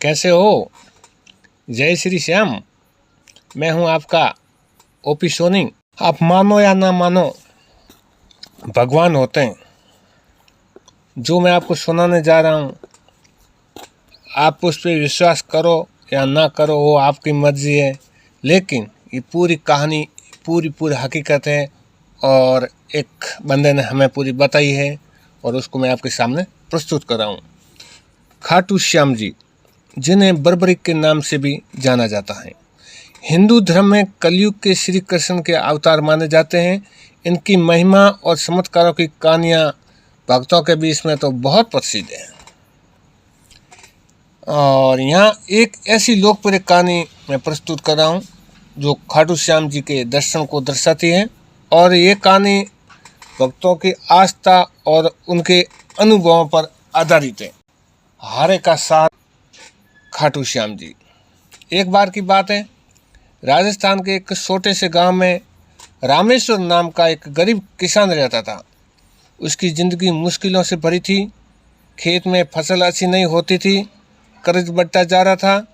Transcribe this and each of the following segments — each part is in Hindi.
कैसे हो? जय श्री श्याम। मैं हूं आपका ओपी सोनी। आप मानो या ना मानो, भगवान होते हैं। जो मैं आपको सुनाने जा रहा हूं, आप उस पर विश्वास करो या ना करो, वो आपकी मर्जी है। लेकिन ये पूरी कहानी पूरी हकीकत है और एक बंदे ने हमें पूरी बताई है और उसको मैं आपके सामने प्रस्तुत कर रहा हूँ। खाटू श्याम जी, जिन्हें बर्बरिक के नाम से भी जाना जाता है, हिंदू धर्म में कलयुग के श्री कृष्ण के अवतार माने जाते हैं। इनकी महिमा और चमत्कारों की कहानियाँ भक्तों के बीच में तो बहुत प्रसिद्ध है। और यहाँ एक ऐसी लोकप्रिय कहानी मैं प्रस्तुत कर रहा हूँ जो खाटू श्याम जी के दर्शन को दर्शाती है। और ये कहानी भक्तों की आस्था और उनके अनुभवों पर आधारित है। हारे का साथ खाटू श्याम जी। एक बार की बात है, राजस्थान के एक छोटे से गांव में रामेश्वर नाम का एक गरीब किसान रहता था। उसकी ज़िंदगी मुश्किलों से भरी थी। खेत में फसल अच्छी नहीं होती थी, कर्ज बढ़ता जा रहा था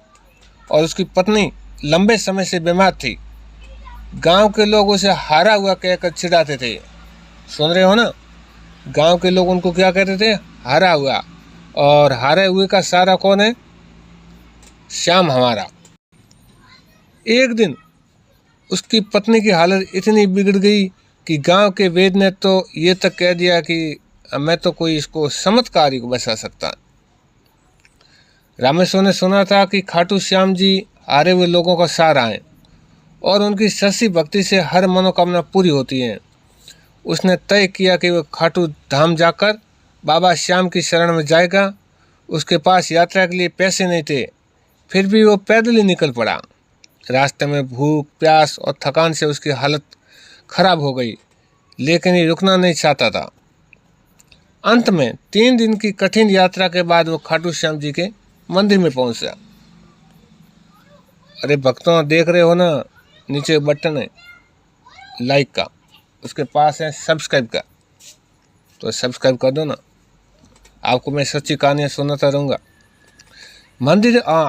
और उसकी पत्नी लंबे समय से बीमार थी। गांव के लोग उसे हारा हुआ कहकर चिढ़ाते थे। सुन रहे हो ना? गांव के लोग उनको क्या कहते थे? हारा हुआ। और हारे हुए का सारा कौन है? श्याम हमारा। एक दिन उसकी पत्नी की हालत इतनी बिगड़ गई कि गांव के वैद्य ने तो ये तक कह दिया कि मैं तो कोई इसको चमत्कार ही बचा सकता। रामेश्वर ने सुना था कि खाटू श्याम जी हारे हुए लोगों का सहारा हैं और उनकी सच्ची भक्ति से हर मनोकामना पूरी होती है। उसने तय किया कि वह खाटू धाम जाकर बाबा श्याम की शरण में जाएगा। उसके पास यात्रा के लिए पैसे नहीं थे, फिर भी वो पैदल ही निकल पड़ा। रास्ते में भूख, प्यास और थकान से उसकी हालत खराब हो गई, लेकिन ये रुकना नहीं चाहता था। अंत में 3 दिन की कठिन यात्रा के बाद वो खाटू श्याम जी के मंदिर में पहुंचा। अरे भक्तों, देख रहे हो ना, नीचे बटन है लाइक का, उसके पास है सब्सक्राइब का, तो सब्सक्राइब कर दो ना। आपको मैं सच्ची कहानियाँ सुनाता रहूँगा।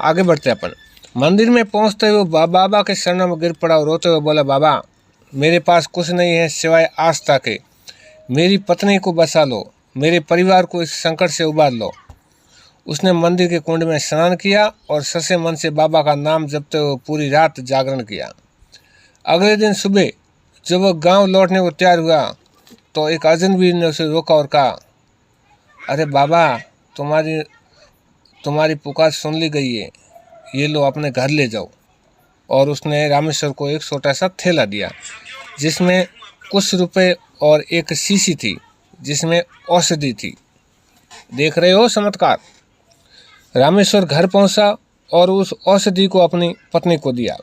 आगे बढ़ते हैं अपन। मंदिर में पहुँचते हुए बाबा के शरण में गिर पड़ा और रोते हुए बोला, बाबा मेरे पास कुछ नहीं है सिवाय आस्था के। मेरी पत्नी को बचा लो, मेरे परिवार को इस संकट से उबार लो। उसने मंदिर के कुंड में स्नान किया और सच्चे मन से बाबा का नाम जपते हुए पूरी रात जागरण किया। अगले दिन सुबह जब वह गांव लौटने को तैयार हुआ तो एक अजनबी ने उसे रोका और कहा, अरे बाबा, तुम्हारी पुकार सुन ली गई है, ये लो अपने घर ले जाओ। और उसने रामेश्वर को एक छोटा सा थैला दिया जिसमें कुछ रुपए और एक शीशी थी जिसमें औषधि थी। देख रहे हो चमत्कार? रामेश्वर घर पहुंचा और उस औषधि को अपनी पत्नी को दिया।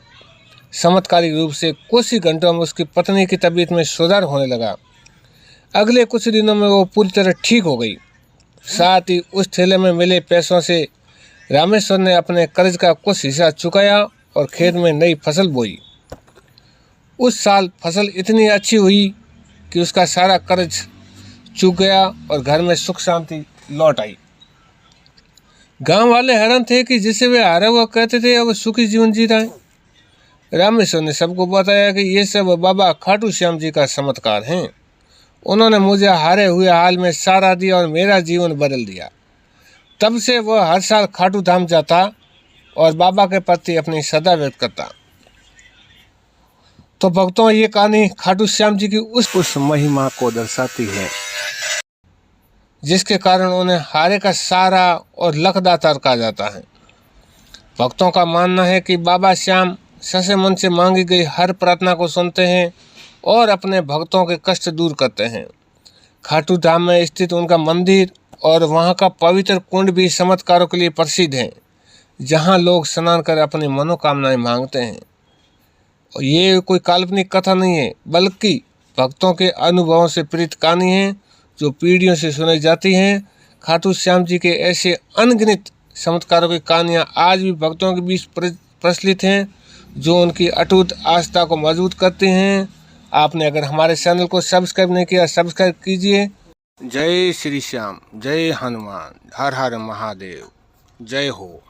चमत्कारिक रूप से कुछ ही घंटों में उसकी पत्नी की तबीयत में सुधार होने लगा। अगले कुछ दिनों में वो पूरी तरह ठीक हो गई। साथ ही उस थैले में मिले पैसों से रामेश्वर ने अपने कर्ज का कुछ हिस्सा चुकाया और खेत में नई फसल बोई। उस साल फसल इतनी अच्छी हुई कि उसका सारा कर्ज चुक गया और घर में सुख शांति लौट आई। गांव वाले हैरान थे कि जिसे वे हारा हुआ कहते थे अब सुखी जीवन जी रहा है। रामेश्वर ने सबको बताया कि ये सब बाबा खाटू श्याम जी का चमत्कार हैं। उन्होंने मुझे हारे हुए हाल में सहारा दिया और मेरा जीवन बदल दिया। तब से वह हर साल खाटू धाम जाता और बाबा के प्रति अपनी श्रद्धा व्यक्त करता। तो भक्तों, ये कहानी खाटू श्याम जी की उस महिमा को दर्शाती है जिसके कारण उन्हें हारे का सहारा और लखदातार कहा जाता है। भक्तों का मानना है कि बाबा श्याम सच्चे मन से मांगी गई हर प्रार्थना को सुनते हैं और अपने भक्तों के कष्ट दूर करते हैं। खाटू धाम में स्थित उनका मंदिर और वहाँ का पवित्र कुंड भी चमत्कारों के लिए प्रसिद्ध है, जहाँ लोग स्नान कर अपनी मनोकामनाएं मांगते हैं। और ये कोई काल्पनिक कथा नहीं है, बल्कि भक्तों के अनुभवों से प्रेरित कहानी है जो पीढ़ियों से सुनाई जाती हैं। खाटू श्याम जी के ऐसे अनगिनत चमत्कारों की कहानियाँ आज भी भक्तों के बीच प्रचलित हैं, जो उनकी अटूट आस्था को मजबूत करते हैं। आपने अगर हमारे चैनल को सब्सक्राइब नहीं किया, सब्सक्राइब कीजिए। जय श्री श्याम, जय हनुमान, हर हर महादेव, जय हो।